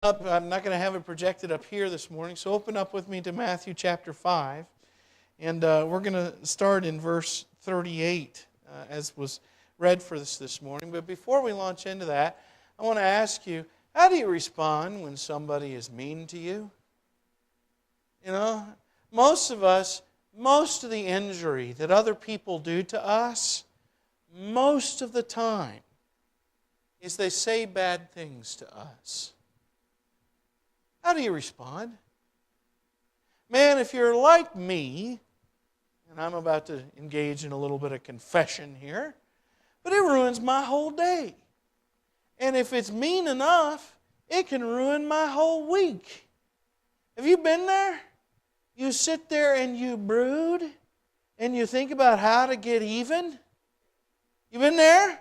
I'm not going to have it projected up here this morning, so open up with me to Matthew chapter 5. And we're going to start in verse 38, as was read for us this morning. But before we launch into that, I want to ask you, how do you respond when somebody is mean to you? You know, most of us, most of the injury that other people do to us, most of the time, is they say bad things to us. How do you respond? Man, if you're like me, and I'm about to engage in a little bit of confession here, but it ruins my whole day. And if it's mean enough, it can ruin my whole week. Have you been there? You sit there and you brood, and you think about how to get even. You been there?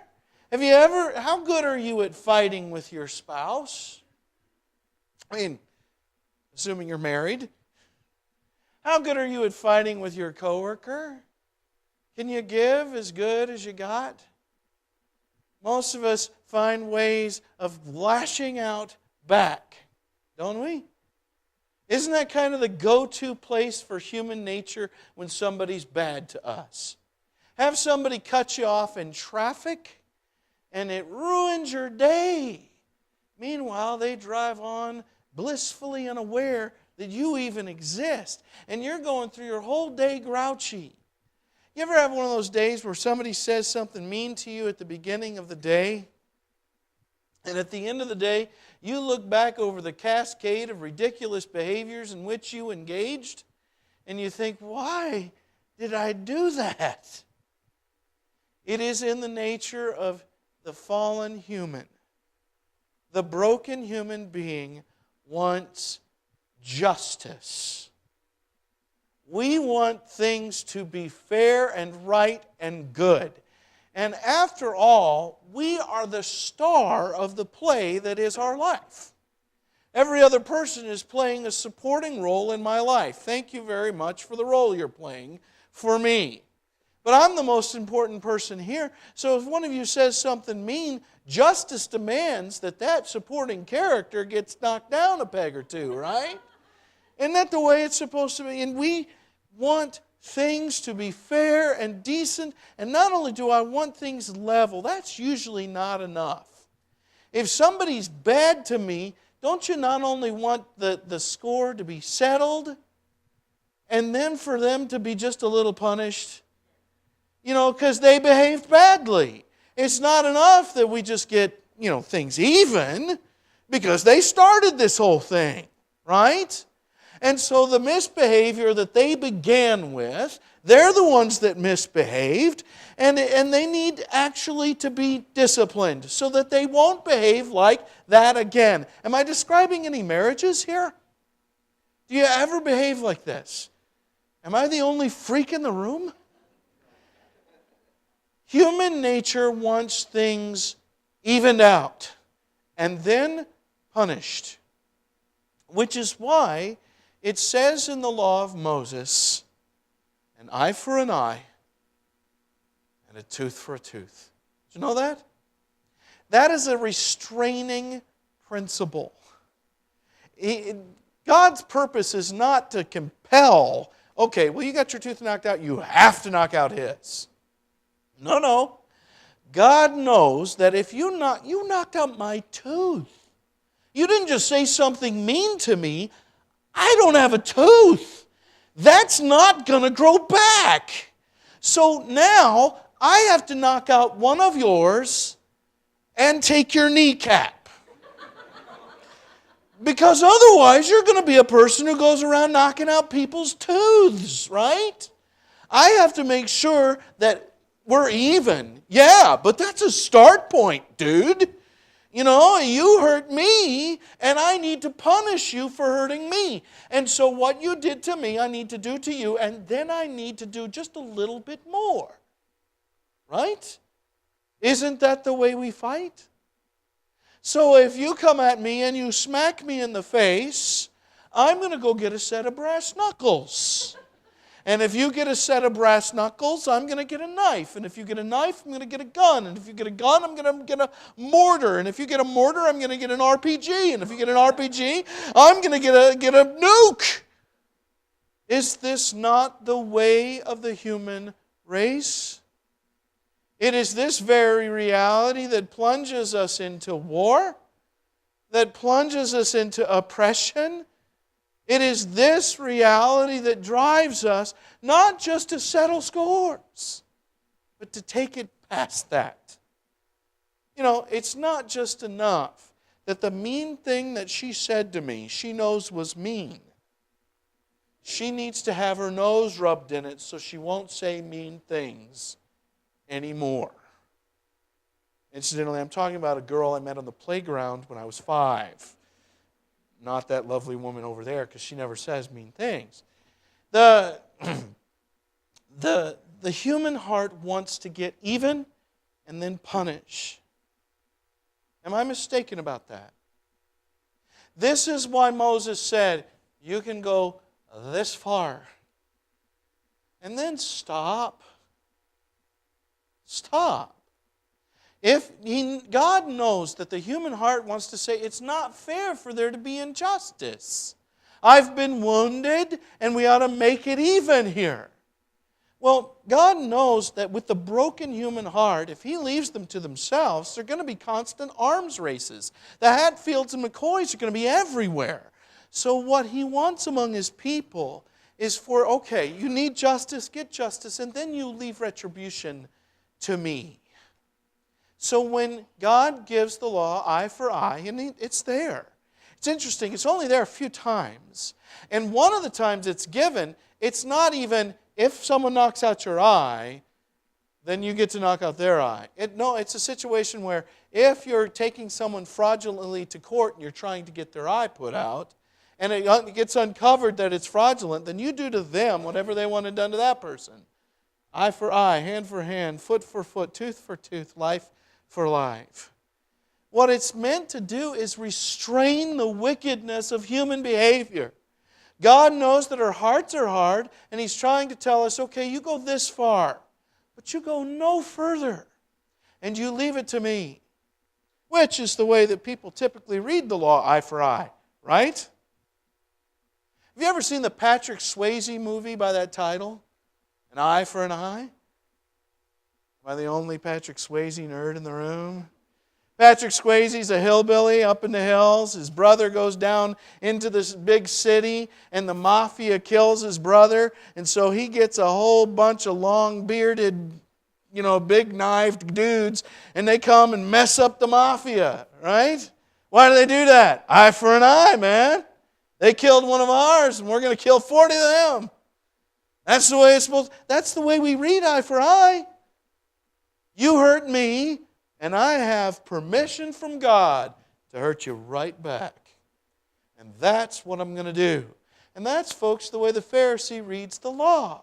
Have you ever, how good are you at fighting with your spouse? I mean, assuming you're married. How good are you at fighting with your coworker? Can you give as good as you got? Most of us find ways of lashing out back, don't we? Isn't that kind of the go-to place for human nature when somebody's bad to us? Have somebody cut you off in traffic, and it ruins your day. Meanwhile, they drive on blissfully unaware that you even exist, and you're going through your whole day grouchy. You ever have one of those days where somebody says something mean to you at the beginning of the day, and at the end of the day, you look back over the cascade of ridiculous behaviors in which you engaged, and you think, why did I do that? It is in the nature of the fallen human. The broken human being wants justice. We want things to be fair and right and good. And after all, we are the star of the play that is our life. Every other person is playing a supporting role in my life. Thank you very much for the role you're playing for me. But I'm the most important person here. So if one of you says something mean, justice demands that that supporting character gets knocked down a peg or two, right? Isn't that the way it's supposed to be? And we want things to be fair and decent. And not only do I want things level, that's usually not enough. If somebody's bad to me, don't you not only want the score to be settled and then for them to be just a little punished? You know, because they behaved badly. It's not enough that we just get, things even, because they started this whole thing, right? And so the misbehavior that they began with, they're the ones that misbehaved, and they need actually to be disciplined so that they won't behave like that again. Am I describing any marriages here? Do you ever behave like this? Am I the only freak in the room? Human nature wants things evened out and then punished, which is why it says in the law of Moses, an eye for an eye and a tooth for a tooth. Did you know that? That is a restraining principle. God's purpose is not to compel, okay, well, you got your tooth knocked out, you have to knock out his. No. God knows that if you knocked out my tooth. You didn't just say something mean to me. I don't have a tooth. That's not going to grow back. So now I have to knock out one of yours and take your kneecap. Because otherwise you're going to be a person who goes around knocking out people's tooths, right? I have to make sure that we're even. Yeah, but that's a start point, dude. You hurt me, and I need to punish you for hurting me. And so what you did to me, I need to do to you, and then I need to do just a little bit more. Right? Isn't that the way we fight? So if you come at me and you smack me in the face, I'm going to go get a set of brass knuckles. And if you get a set of brass knuckles, I'm going to get a knife. And if you get a knife, I'm going to get a gun. And if you get a gun, I'm going to get a mortar. And if you get a mortar, I'm going to get an RPG. And if you get an RPG, I'm going to get a nuke. Is this not the way of the human race? It is this very reality that plunges us into war, that plunges us into oppression. It is this reality that drives us not just to settle scores, but to take it past that. You know, it's not just enough that the mean thing that she said to me, she knows was mean. She needs to have her nose rubbed in it so she won't say mean things anymore. Incidentally, I'm talking about a girl I met on the playground when I was 5. Not that lovely woman over there, because she never says mean things. The human heart wants to get even and then punish. Am I mistaken about that? This is why Moses said, you can go this far. And then stop. Stop. God knows that the human heart wants to say, it's not fair for there to be injustice. I've been wounded, and we ought to make it even here. Well, God knows that with the broken human heart, if He leaves them to themselves, they're going to be constant arms races. The Hatfields and McCoys are going to be everywhere. So what He wants among His people is for, okay, you need justice, get justice, and then you leave retribution to me. So when God gives the law, eye for eye, and it's there. It's interesting, it's only there a few times. And one of the times it's given, it's not even, if someone knocks out your eye, then you get to knock out their eye. It's a situation where if you're taking someone fraudulently to court and you're trying to get their eye put out, and it gets uncovered that it's fraudulent, then you do to them whatever they wanted done to that person. Eye for eye, hand for hand, foot for foot, tooth for tooth, life for life. What it's meant to do is restrain the wickedness of human behavior. God knows that our hearts are hard, and He's trying to tell us, okay, you go this far, but you go no further, and you leave it to me. Which is the way that people typically read the law, eye for eye, right? Have you ever seen the Patrick Swayze movie by that title? An Eye for an Eye? Am I the only Patrick Swayze nerd in the room? Patrick Swayze's a hillbilly up in the hills. His brother goes down into this big city, and the mafia kills his brother. And so he gets a whole bunch of long-bearded, big-knifed dudes, and they come and mess up the mafia, right? Why do they do that? Eye for an eye, man. They killed one of ours, and we're going to kill 40 of them. That's the way it's supposed. That's the way we read eye for eye. You hurt me, and I have permission from God to hurt you right back. And that's what I'm going to do. And that's, folks, the way the Pharisee reads the law.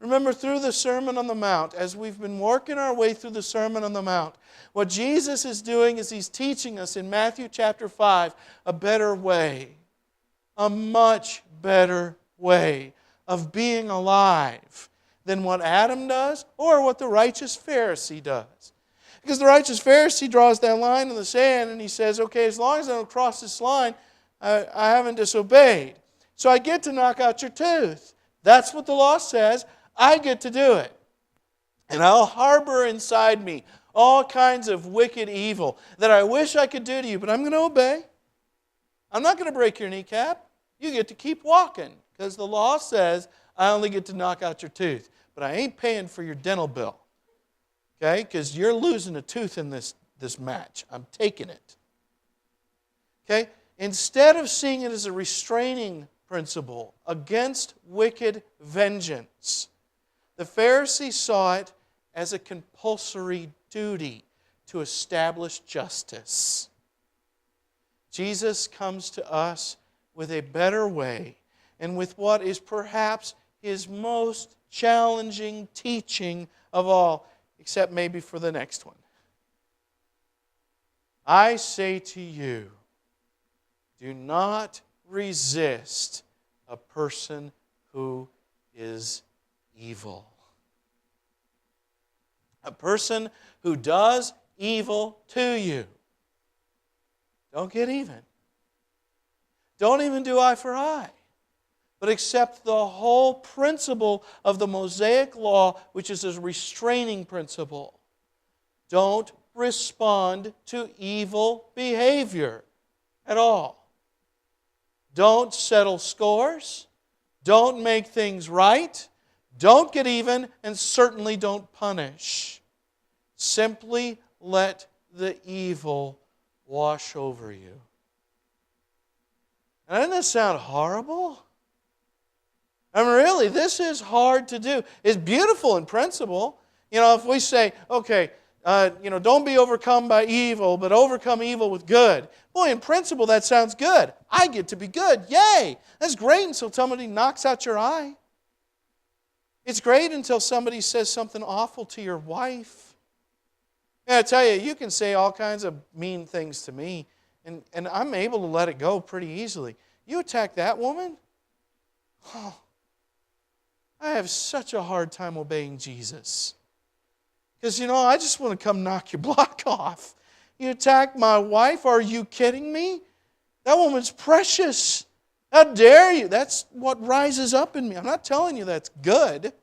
Remember, through the Sermon on the Mount, as we've been working our way through the Sermon on the Mount, what Jesus is doing is He's teaching us in Matthew chapter 5 a better way, a much better way of being alive than what Adam does or what the righteous Pharisee does. Because the righteous Pharisee draws that line in the sand and he says, okay, as long as I don't cross this line, I haven't disobeyed. So I get to knock out your tooth. That's what the law says. I get to do it. And I'll harbor inside me all kinds of wicked evil that I wish I could do to you, but I'm going to obey. I'm not going to break your kneecap. You get to keep walking because the law says I only get to knock out your tooth. But I ain't paying for your dental bill. Okay? Because you're losing a tooth in this match. I'm taking it. Okay? Instead of seeing it as a restraining principle against wicked vengeance, the Pharisee saw it as a compulsory duty to establish justice. Jesus comes to us with a better way and with what is perhaps His most challenging teaching of all, except maybe for the next one. I say to you, do not resist a person who is evil. A person who does evil to you. Don't get even. Don't even do eye for eye, but accept the whole principle of the Mosaic law, which is a restraining principle. Don't respond to evil behavior at all. Don't settle scores. Don't make things right. Don't get even, and certainly don't punish. Simply let the evil wash over you. Now, doesn't that sound horrible? I mean, really, this is hard to do. It's beautiful in principle. You know, if we say, okay, don't be overcome by evil, but overcome evil with good. Boy, in principle, that sounds good. I get to be good. Yay! That's great until somebody knocks out your eye. It's great until somebody says something awful to your wife. And I tell you, you can say all kinds of mean things to me, and I'm able to let it go pretty easily. You attack that woman? Oh, I have such a hard time obeying Jesus. Because, I just want to come knock your block off. You attack my wife? Are you kidding me? That woman's precious. How dare you? That's what rises up in me. I'm not telling you that's good.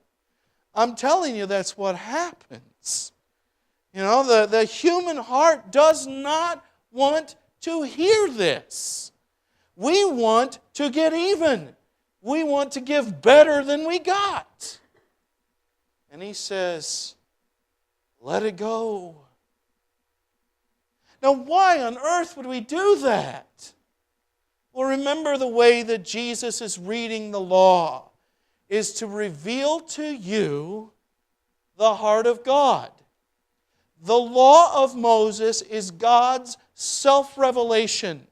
I'm telling you that's what happens. The human heart does not want to hear this. We want to get even. We want to give better than we got. And he says, let it go. Now, why on earth would we do that? Well, remember the way that Jesus is reading the law is to reveal to you the heart of God. The law of Moses is God's self-revelation.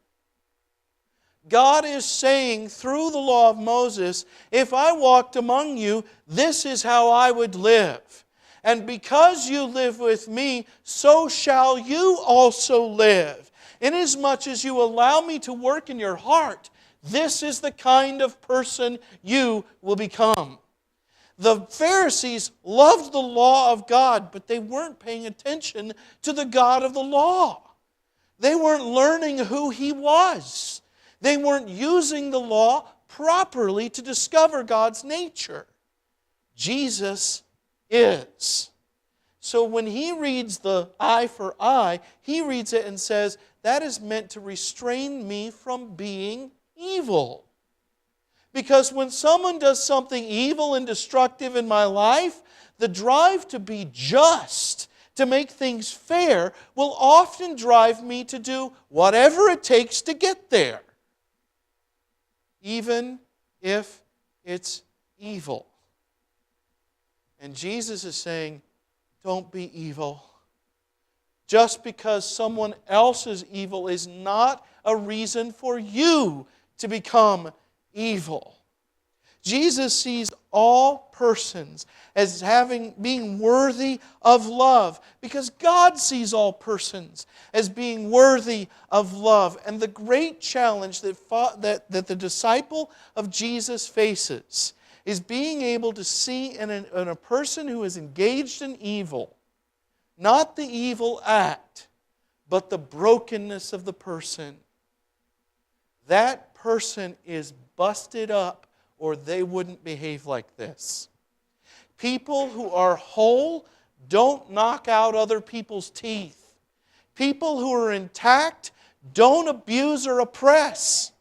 God is saying through the law of Moses, if I walked among you, this is how I would live. And because you live with me, so shall you also live. Inasmuch as you allow me to work in your heart, this is the kind of person you will become. The Pharisees loved the law of God, but they weren't paying attention to the God of the law. They weren't learning who He was. They weren't using the law properly to discover God's nature. Jesus is. So when He reads the eye for eye, He reads it and says, that is meant to restrain me from being evil. Because when someone does something evil and destructive in my life, the drive to be just, to make things fair, will often drive me to do whatever it takes to get there. Even if it's evil. And Jesus is saying, don't be evil. Just because someone else is evil is not a reason for you to become evil. Jesus sees all persons as being worthy of love because God sees all persons as being worthy of love. And the great challenge that the disciple of Jesus faces is being able to see in a person who is engaged in evil, not the evil act, but the brokenness of the person. That person is busted up or they wouldn't behave like this. People who are whole don't knock out other people's teeth. People who are intact don't abuse or oppress.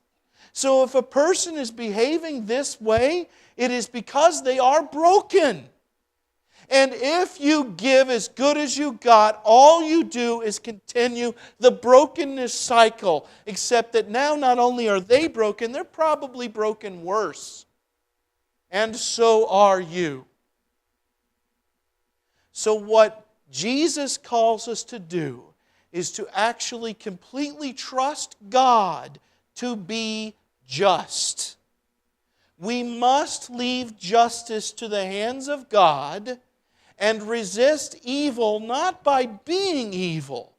So if a person is behaving this way, it is because they are broken. And if you give as good as you got, all you do is continue the brokenness cycle. Except that now not only are they broken, they're probably broken worse. And so are you. So what Jesus calls us to do is to actually completely trust God to be just. We must leave justice to the hands of God and resist evil not by being evil,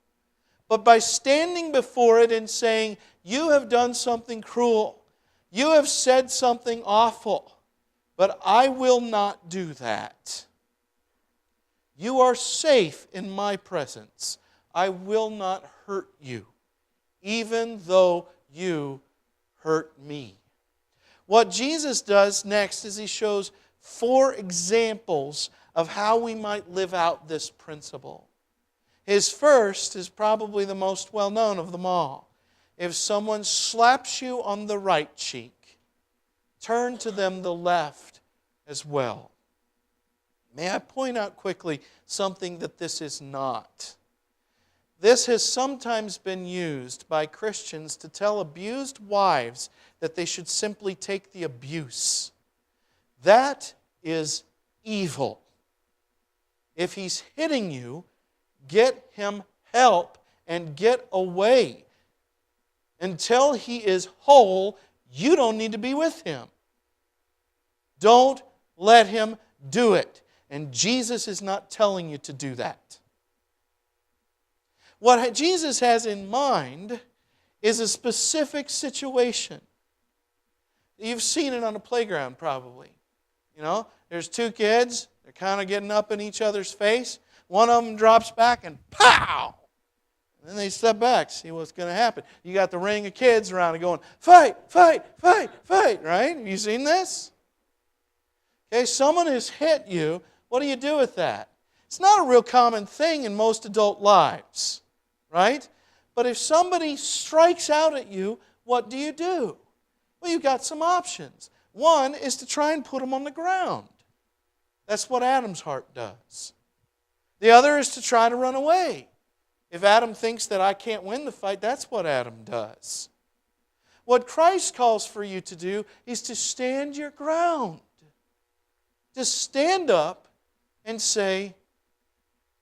but by standing before it and saying, you have done something cruel. You have said something awful. But I will not do that. You are safe in my presence. I will not hurt you, even though you hurt me. What Jesus does next is He shows 4 examples of how we might live out this principle. His first is probably the most well-known of them all. If someone slaps you on the right cheek, turn to them the left as well. May I point out quickly something that this is not? This has sometimes been used by Christians to tell abused wives that they should simply take the abuse. That is evil. If he's hitting you, get him help and get away. Until he is whole, you don't need to be with him. Don't let him do it. And Jesus is not telling you to do that. What Jesus has in mind is a specific situation. You've seen it on a playground probably. You know, there's 2 kids, they're kind of getting up in each other's face. One of them drops back and pow! And then they step back, see what's going to happen. You got the ring of kids around and going, fight, fight, fight, fight, right? Have you seen this? Okay, someone has hit you. What do you do with that? It's not a real common thing in most adult lives, right? But if somebody strikes out at you, what do you do? Well, you've got some options. One is to try and put them on the ground. That's what Adam's heart does. The other is to try to run away. If Adam thinks that I can't win the fight, that's what Adam does. What Christ calls for you to do is to stand your ground. To stand up and say,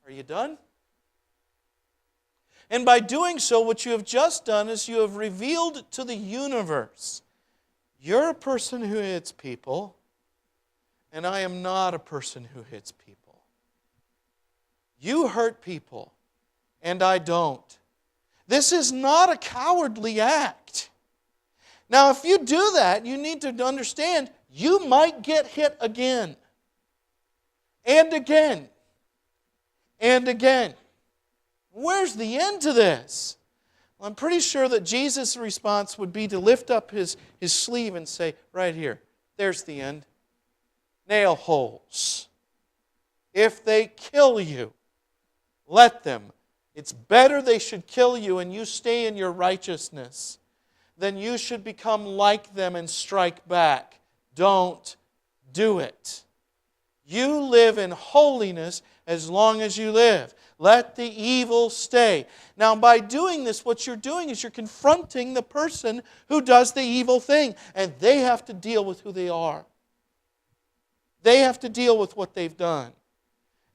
are you done? And by doing so, what you have just done is you have revealed to the universe, you're a person who hits people, and I am not a person who hits people. You hurt people, and I don't. This is not a cowardly act. Now, if you do that, you need to understand you might get hit again. And again. And again. Where's the end to this? Well, I'm pretty sure that Jesus' response would be to lift up his sleeve and say, right here, there's the end. Nail holes. If they kill you, let them. It's better they should kill you and you stay in your righteousness than you should become like them and strike back. Don't do it. You live in holiness as long as you live. Let the evil stay. Now, by doing this, what you're doing is you're confronting the person who does the evil thing. And they have to deal with who they are. They have to deal with what they've done.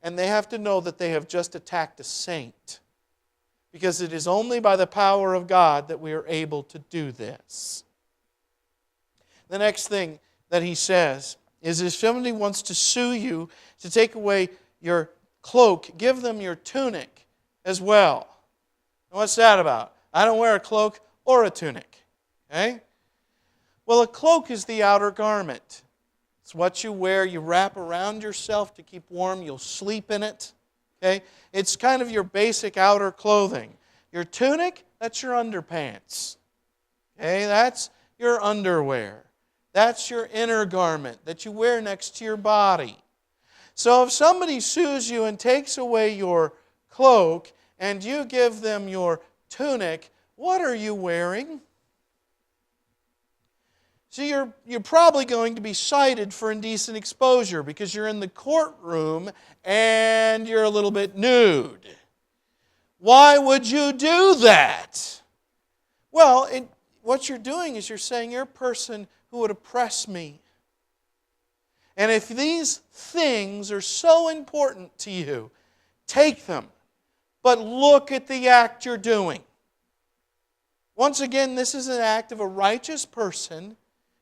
And they have to know that they have just attacked a saint. Because it is only by the power of God that we are able to do this. The next thing that he says is if somebody wants to sue you to take away your cloak, give them your tunic as well. And what's that about? I don't wear a cloak or a tunic. Okay? Well, a cloak is the outer garment. It's what you wear, you wrap around yourself to keep warm, you'll sleep in it. Okay? It's kind of your basic outer clothing. Your tunic, that's your underpants. Okay? That's your underwear. That's your inner garment that you wear next to your body. So if somebody sues you and takes away your cloak and you give them your tunic, what are you wearing? So you're probably going to be cited for indecent exposure because you're in the courtroom and you're a little bit nude. Why would you do that? Well, what you're doing is you're saying you're a person who would oppress me. And if these things are so important to you, take them. But look at the act you're doing. Once again, this is an act of a righteous person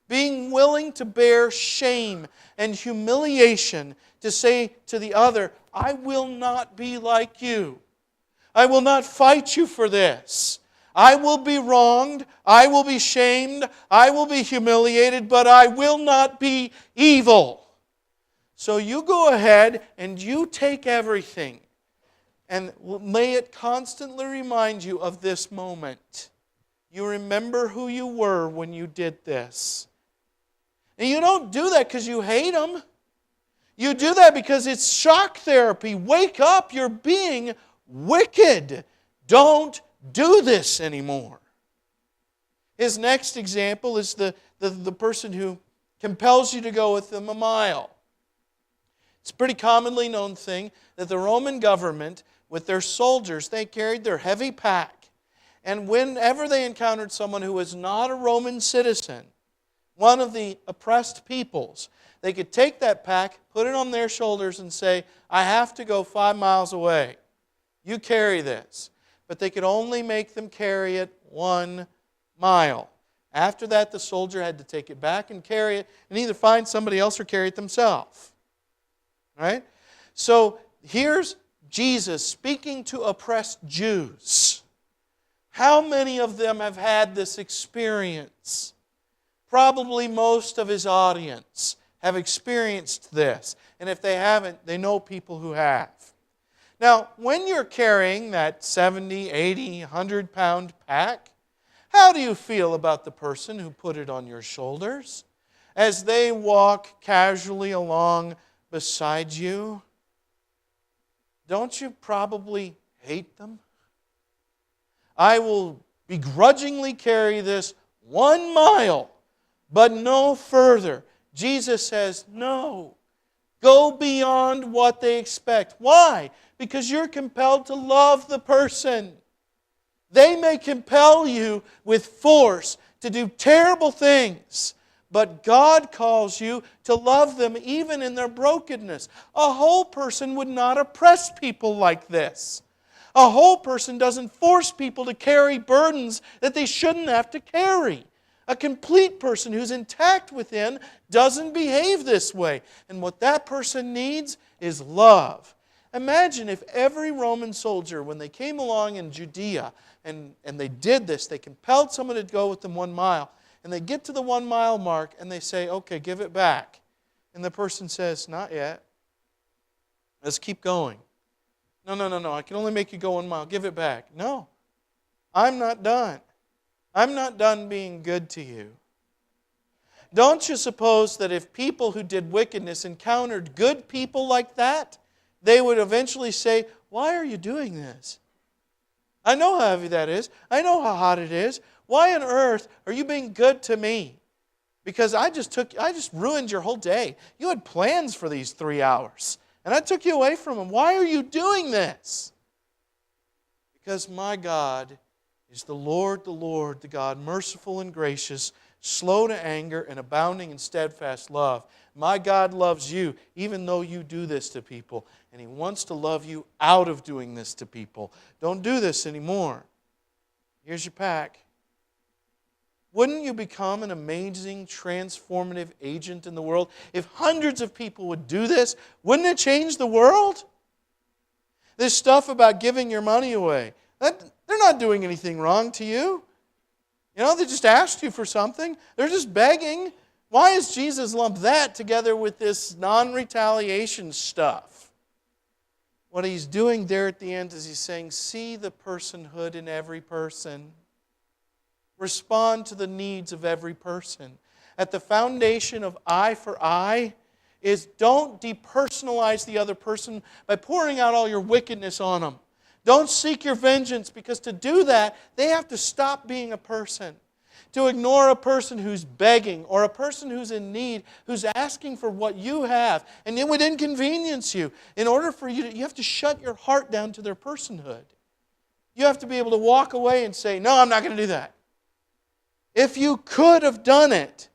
being willing to bear shame and humiliation to say to the other, I will not be like you. I will not fight you for this. I will be wronged, I will be shamed, I will be humiliated, but I will not be evil. So you go ahead and you take everything, and may it constantly remind you of this moment. You remember who you were when you did this. And you don't do that because you hate them. You do that because it's shock therapy. Wake up, you're being wicked. Don't do this anymore. His next example is the person who compels you to go with them a mile. It's a pretty commonly known thing that the Roman government, with their soldiers, they carried their heavy pack. And whenever they encountered someone who was not a Roman citizen, one of the oppressed peoples, they could take that pack, put it on their shoulders and say, I have to go 5 miles away. You carry this. But they could only make them carry it 1 mile. After that, the soldier had to take it back and carry it and either find somebody else or carry it themselves. Right? So here's Jesus speaking to oppressed Jews. How many of them have had this experience? Probably most of his audience have experienced this. And if they haven't, they know people who have. Now, when you're carrying that 70, 80, 100-pound pack, how do you feel about the person who put it on your shoulders as they walk casually along beside you? Don't you probably hate them? I will begrudgingly carry this 1 mile, but no further. Jesus says, no. Go beyond what they expect. Why? Because you're compelled to love the person. They may compel you with force to do terrible things, but God calls you to love them even in their brokenness. A whole person would not oppress people like this. A whole person doesn't force people to carry burdens that they shouldn't have to carry. A complete person who's intact within doesn't behave this way. And what that person needs is love. Imagine if every Roman soldier, when they came along in Judea, and they did this, they compelled someone to go with them 1 mile, and they get to the 1 mile mark, and they say, okay, give it back. And the person says, not yet. Let's keep going. No, I can only make you go 1 mile. Give it back. No, I'm not done. I'm not done being good to you. Don't you suppose that if people who did wickedness encountered good people like that, they would eventually say, why are you doing this? I know how heavy that is. I know how hot it is. Why on earth are you being good to me? Because I just ruined your whole day. You had plans for these 3 hours, and I took you away from them. Why are you doing this? Because my God is the Lord, the God merciful and gracious, slow to anger and abounding in steadfast love. My God loves you even though you do this to people. And He wants to love you out of doing this to people. Don't do this anymore. Here's your pack. Wouldn't you become an amazing, transformative agent in the world? If hundreds of people would do this, wouldn't it change the world? This stuff about giving your money away, they're not doing anything wrong to you. You know, they just asked you for something. They're just begging. Why has Jesus lumped that together with this non-retaliation stuff? What He's doing there at the end is He's saying, see the personhood in every person. Respond to the needs of every person. At the foundation of eye for eye is don't depersonalize the other person by pouring out all your wickedness on them. Don't seek your vengeance, because to do that, they have to stop being a person. To ignore a person who's begging or a person who's in need, who's asking for what you have, and it would inconvenience you. In order for you to, you have to shut your heart down to their personhood. You have to be able to walk away and say, no, I'm not going to do that. If you could have done it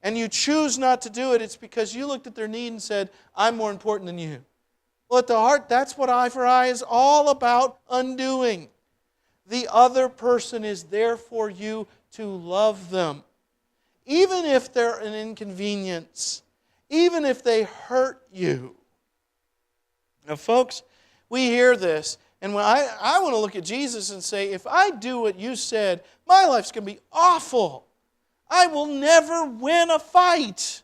and you choose not to do it, it's because you looked at their need and said, I'm more important than you. Well, at the heart, that's what eye for eye is all about undoing. The other person is there for you to love them. Even if they're an inconvenience. Even if they hurt you. Now, folks, we hear this And when I want to look at Jesus and say, if I do what you said, my life's going to be awful. I will never win a fight.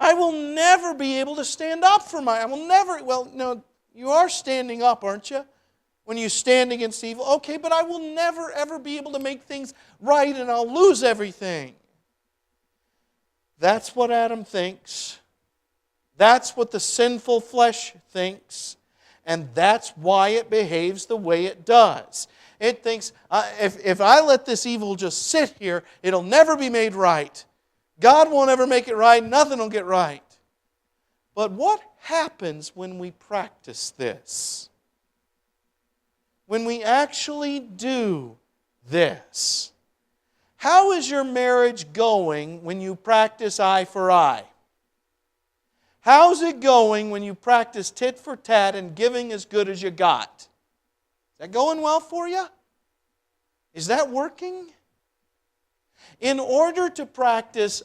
I will never be able to stand up for no, you are standing up, aren't you? When you stand against evil. Okay, but I will never, ever be able to make things right and I'll lose everything. That's what Adam thinks. That's what the sinful flesh thinks. And that's why it behaves the way it does. It thinks, if I let this evil just sit here, it'll never be made right. God won't ever make it right. Nothing will get right. But what happens when we practice this? When we actually do this? How is your marriage going when you practice eye for eye? How's it going when you practice tit for tat and giving as good as you got? Is that going well for you? Is that working? In order to practice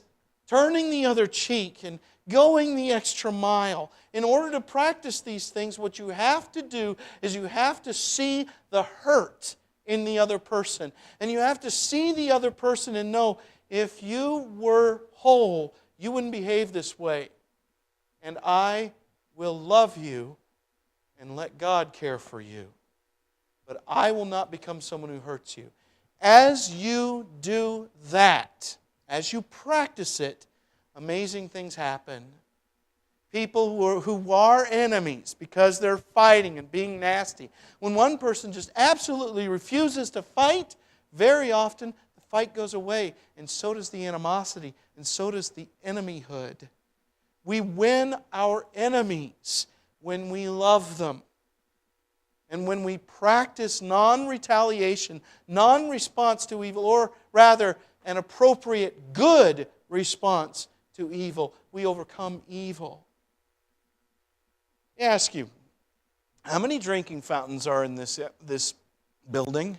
turning the other cheek and going the extra mile, in order to practice these things, what you have to do is you have to see the hurt in the other person. And you have to see the other person and know, if you were whole, you wouldn't behave this way. And I will love you and let God care for you. But I will not become someone who hurts you. As you do that, as you practice it, amazing things happen. People who are enemies because they're fighting and being nasty. When one person just absolutely refuses to fight, very often the fight goes away. And so does the animosity. And so does the enemyhood. We win our enemies when we love them. And when we practice non-retaliation, non-response to evil, or rather an appropriate good response to evil, we overcome evil. I ask you, how many drinking fountains are in this building?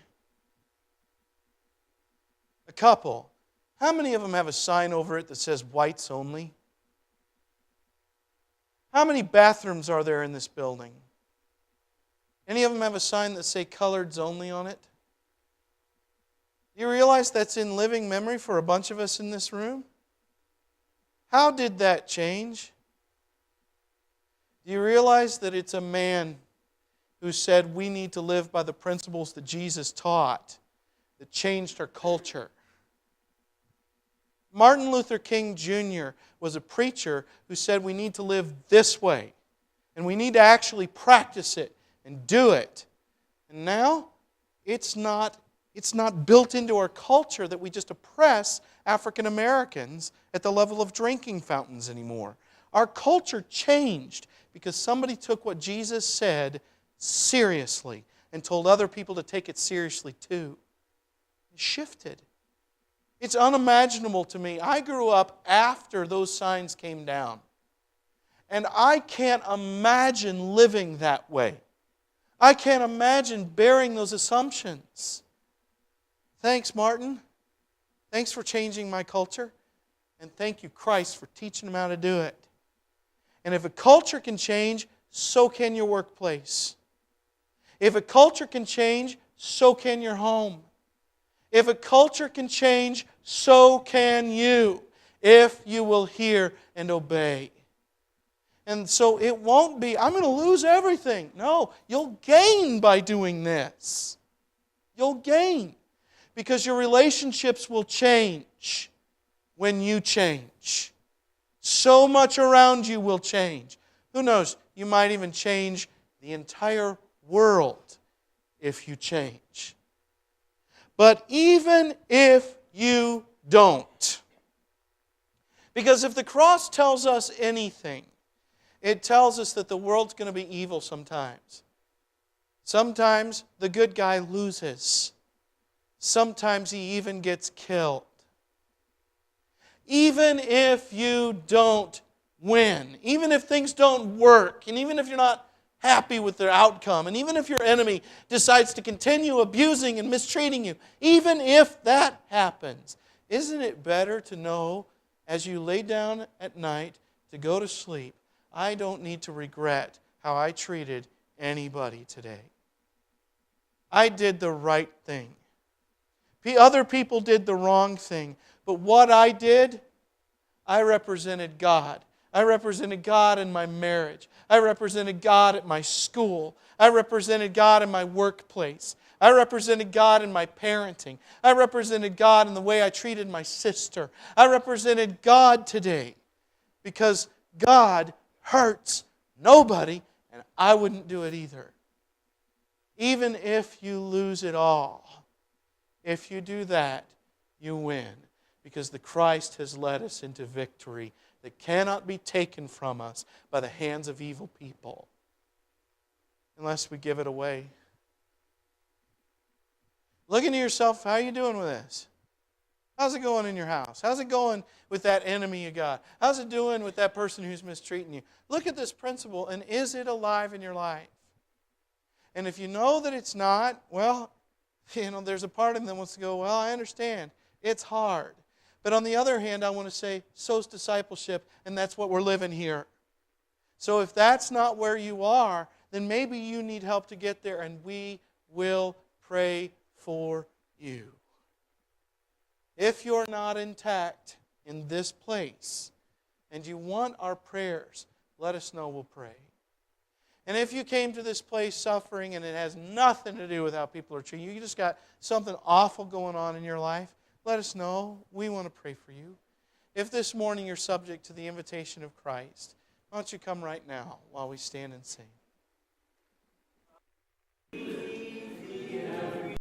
A couple. How many of them have a sign over it that says whites only? How many bathrooms are there in this building? Any of them have a sign that say coloreds only on it? Do you realize that's in living memory for a bunch of us in this room? How did that change? Do you realize that it's a man who said we need to live by the principles that Jesus taught that changed our culture? Martin Luther King Jr. was a preacher who said we need to live this way. And we need to actually practice it and do it. And now, it's not built into our culture that we just oppress African Americans at the level of drinking fountains anymore. Our culture changed because somebody took what Jesus said seriously and told other people to take it seriously too. It shifted. It's unimaginable to me. I grew up after those signs came down. And I can't imagine living that way. I can't imagine bearing those assumptions. Thanks, Martin. Thanks for changing my culture. And thank you, Christ, for teaching them how to do it. And if a culture can change, so can your workplace. If a culture can change, so can your home. If a culture can change, so can you, if you will hear and obey. And so it won't be, I'm going to lose everything. No, you'll gain by doing this. You'll gain. Because your relationships will change when you change. So much around you will change. Who knows, you might even change the entire world if you change. But even if you don't, because if the cross tells us anything, it tells us that the world's going to be evil sometimes. Sometimes the good guy loses. Sometimes he even gets killed. Even if you don't win, even if things don't work, and even if you're not happy with their outcome, and even if your enemy decides to continue abusing and mistreating you, even if that happens, isn't it better to know as you lay down at night to go to sleep, I don't need to regret how I treated anybody today? I did the right thing. Other people did the wrong thing. But what I did, I represented God. I represented God in my marriage. I represented God at my school. I represented God in my workplace. I represented God in my parenting. I represented God in the way I treated my sister. I represented God today because God hurts nobody, and I wouldn't do it either. Even if you lose it all, if you do that, you win. Because the Christ has led us into victory that cannot be taken from us by the hands of evil people unless we give it away. Look into yourself. How are you doing with this? How's it going in your house? How's it going with that enemy you got? How's it doing with that person who's mistreating you? Look at this principle, and is it alive in your life? And if you know that it's not, well, there's a part of them that wants to go, well, I understand. It's hard. But on the other hand, I want to say, so's discipleship, and that's what we're living here. So if that's not where you are, then maybe you need help to get there, and we will pray for you. If you're not intact in this place, and you want our prayers, let us know, we'll pray. And if you came to this place suffering and it has nothing to do with how people are treating you, you just got something awful going on in your life, let us know. We want to pray for you. If this morning you're subject to the invitation of Christ, why don't you come right now while we stand and sing.